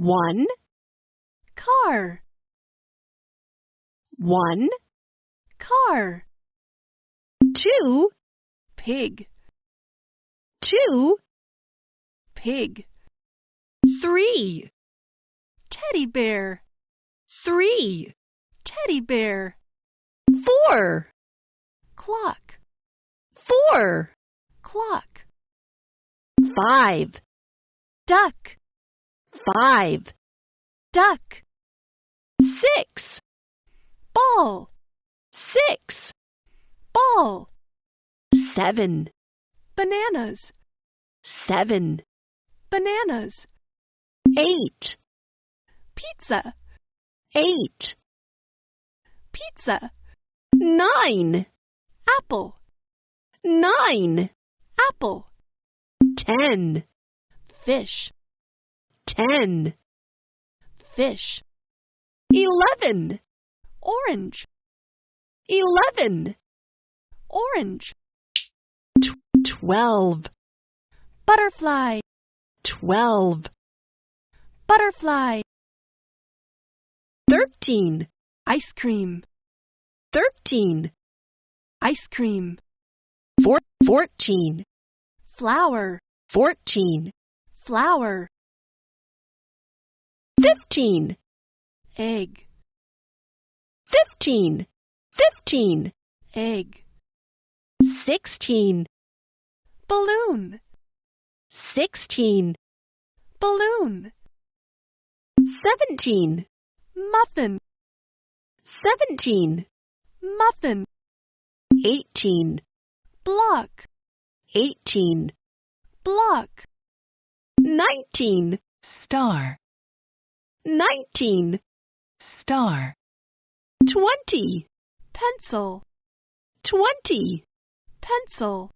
1, car, 1, car, 2, pig, 2, pig, 3, teddy bear, 3, teddy bear, 4, clock, 4, clock, 5, duck, 5, duck, 6, ball, 6, ball, 7, bananas, 7, bananas, 8, pizza, 8, pizza, 9, apple, 9, apple, 10, fish, 10, fish, 11, orange, 11, orange, 12, butterfly, 12, butterfly, 13, ice cream, 13, ice cream, 14, flower, 14, flower, 15, egg, 15, 15, egg, 16, balloon, 16, balloon, 17, muffin, 17, muffin, 18, block, 18, block, 19, star, 19, star, 20, pencil, 20, pencil,